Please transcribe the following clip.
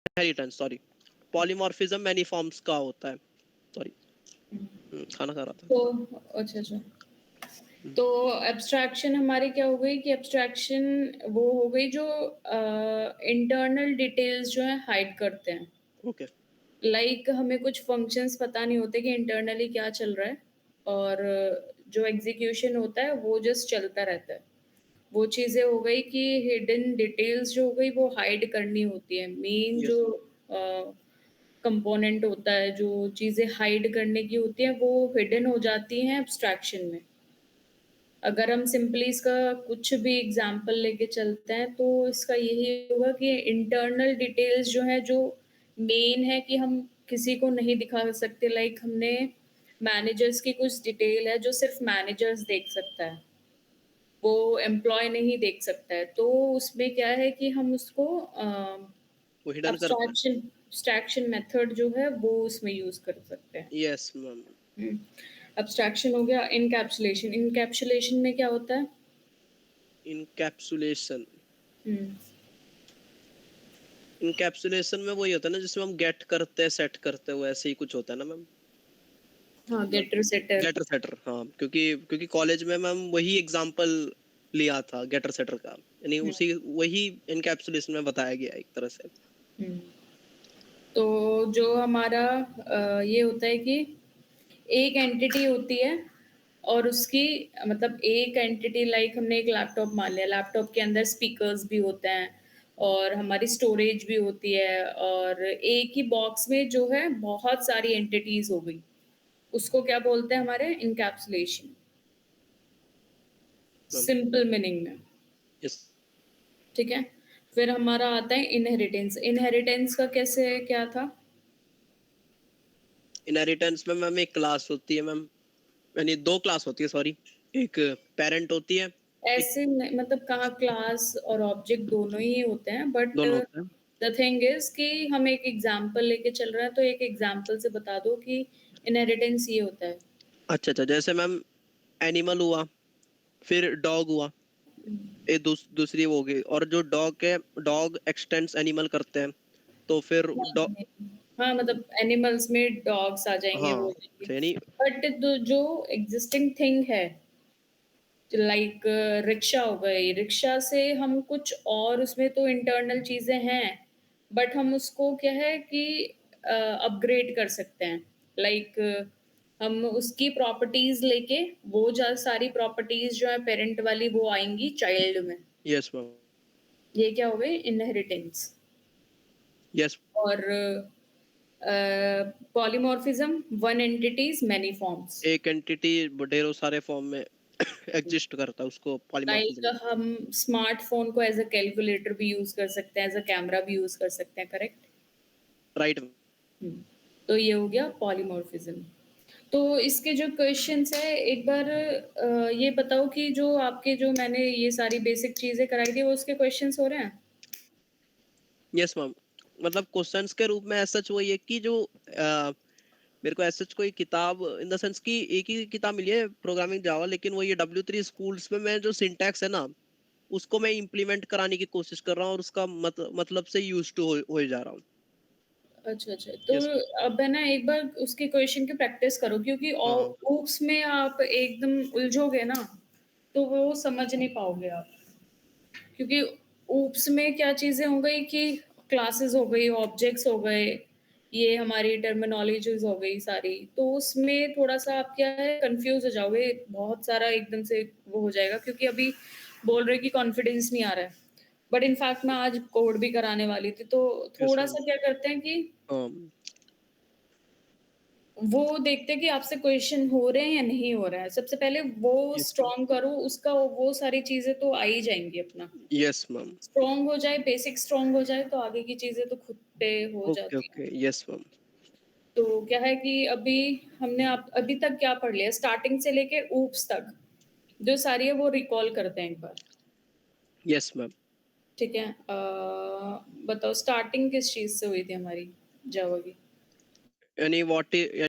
Inheritance, sorry, polymorphism many forms का होता है, सॉरी, खाना खा रहा था। तो अच्छा अच्छा, तो एब्स्ट्रैक्शन हमारी क्या हो गई कि एब्स्ट्रैक्शन वो हो गई जो इंटरनल डिटेल्स जो है हाइड करते हैं। ओके, हमें कुछ फंक्शंस पता नहीं होते कि इंटरनली क्या चल रहा है, और जो एग्जीक्यूशन होता है वो जस्ट चलता रहता है। वो चीज़ें हो गई कि हिडन डिटेल्स जो हो गई वो हाइड करनी होती है। मेन यस, जो कंपोनेंट होता है, जो चीज़ें हाइड करने की होती हैं, वो हिडन हो जाती हैं एब्स्ट्रैक्शन में। अगर हम सिंपली इसका कुछ भी एग्जांपल लेके चलते हैं, तो इसका यही होगा कि इंटरनल डिटेल्स जो है, जो मेन है कि हम किसी को नहीं दिखा सकते। हमने मैनेजर्स की कुछ डिटेल है जो सिर्फ मैनेजर्स देख सकता है, वो एम्प्लॉय नहीं देख सकता है। तो उसमें क्या है कि हम उसको वो हिडन करते हैं। एब्स्ट्रैक्शन एब्स्ट्रैक्शन मेथड जो है वो उसमें यूज़ कर सकते हैं। Yes ma'am. एब्स्ट्रैक्शन हो गया। इनकैप्सुलेशन, इनकैप्सुलेशन में क्या होता है? इनकैप्सुलेशन, हुँ। इनकैप्सुलेशन में वही होता है ना जिसमें हम गेट करते हैं, सेट करते हैं, वो ऐसे ही कुछ होता है ना मैम। हाँ, गेटर सेटर। गेटर सेटर, हाँ, क्योंकि क्योंकि कॉलेज में मैम वही एग्जांपल लिया था गेटर सेटर का, यानी हुँ, उसी वही इनकैप्सुलेशन में बताया गया एक तरह से। हुँ। तो जो हमारा ये होता है कि एक एंटिटी होती है, और उसकी मतलब एक एंटिटी, हमने एक लैपटॉप मान लिया, लैपटॉप के अंदर स्पीकर्स भी होते हैं और हमारी स्टोरेज भी होती है, और एक ही बॉक्स में जो है बहुत सारी एंटिटीज़ हो गई। उसको क्या बोलते हैं हमारे? इनकैप्सुलेशन, मैम, सिंपल मीनिंग में। यस, ठीक है? फिर हमारा आता है इनहेरिटेंस। इनहेरिटेंस का कैसे क्या था? इनहेरिटेंस में मैम एक क्लास होती है मैम, यानी दो क्लास होती है, सॉरी, एक पेरेंट होती है, एक, ऐसे मतलब कहाँ क्लास और ऑब्जेक्ट दोनों ही होते हैं, बट दोनों होते हैं। द थिंग इज कि हम एक एग्जाम्पल लेके चल रहे हैं, तो एक एग्जाम्पल से बता दो कि इनहेरिटेंस ये होता है। अच्छा अच्छा, जैसे मैम एनिमल हुआ, फिर डॉग हुआ, ये दूसरी वो हो गई, और जो डॉग है, डॉग एक्सटेंड्स एनिमल करते हैं, तो फिर डॉग, हाँ, मतलब एनिमल्स में डॉग्स आ जाएंगे, वो हाँ, हो जाएंगे। तो यानी, बट जो एग्जिस्टिंग थिंग है, रिक्शा हो गई, रिक्शा से हम कुछ और, उसमें तो इंटरनल चीजें हैं, बट हम उसको क्या है कि अपग्रेड कर सकते हैं। लाइक हम उसकी प्रॉपर्टीज लेके, वो जो सारी प्रॉपर्टीज जो है पेरेंट वाली, वो आएंगी चाइल्ड में। यस मैम, ये क्या हो गई? इनहेरिटेंस। यस, और polymorphism, one entities many forms. एक एंटिटी ढेरों सारे फॉर्म में एग्जिस्ट करता है, उसको पॉलीमॉर्फिज्म। हम स्मार्टफ़ोन को एज़ अ कैलकुलेटर भी यूज़ कर सकते हैं, एज़ अ कैमरा भी यूज़ कर सकते हैं, करेक्ट? राइट। हुँ। तो ये हो गया पॉलीमॉर्फिज़्म। तो इसके जो क्वेश्चन्स हैं, एक बार ये बताओ कि जो आपके, जो मैंने ये सारी बेसिक चीज़ें कराई थी, वो उसके क्वेश्चन्स हो रहे हैं? यस मैम, मतलब क्वेश्चंस के रूप में ऐसा सच वही है कि जो मेरे को ऐसा कोई किताब इन द सेंस कि एक ही किताब मिली है प्रोग्रामिंग जावा, लेकिन वो ये W3 स्कूल्स में मैं जो सिंटैक्स है ना, उसको मैं इम्प्लीमेंट कराने की कोशिश कर रहा हूँ, और उसका मतलब से यूज टू हो जा रहा हूँ। अच्छा, अच्छा। तो यस, अब है ना, एक बार उसके क्वेश्चन की प्रैक्टिस करो, क्योंकि हाँ, ओप्स में आप एकदम उलझोगे ना, तो वो समझ नहीं पाओगे आप। क्योंकि ऊप्स में क्या चीज़ें हो गई कि क्लासेस हो गई, ऑब्जेक्ट्स हो गए, ये हमारी टर्मिनोलॉजीज़ हो गई सारी, तो उसमें थोड़ा-सा आप क्या है कन्फ्यूज़ हो जाओगे, बहुत सारा एकदम से वो हो जाएगा, क्योंकि अभी बोल रहे हैं कि कॉन्फिडेंस नहीं आ रहा है। बट इन फैक्ट मैं आज कोड भी कराने वाली थी, तो यस मैम, थोड़ा-सा क्या करते हैं कि हाँ, वो देखते हैं कि आपसे क्वेश्चन हो रहे हैं या नहीं हो रहा है। सबसे पहले वो यस, स्ट्रॉन्ग करो, उसका वो सारी चीज़ें तो आ ही जाएँगी अपना। यस मैम, स्ट्रॉन्ग हो जाए, बेसिक स्ट्रॉन्ग हो जाए, तो आगे की चीज़ें तो खुद पे हो ओके जाती हैं। ओके, यस मैम, तो क्या है कि अभी हमने आप अभी तक क्या पढ़ लिया? स्टार्टिंग से लेके ऊप्स तक, जो सारी है वो रिकॉल करते हैं एक बार, यस मैम, ठीक है? बताओ स्टार्टिंग किस चीज़ से हुई थी हमारी जावा की? यानी व्हाट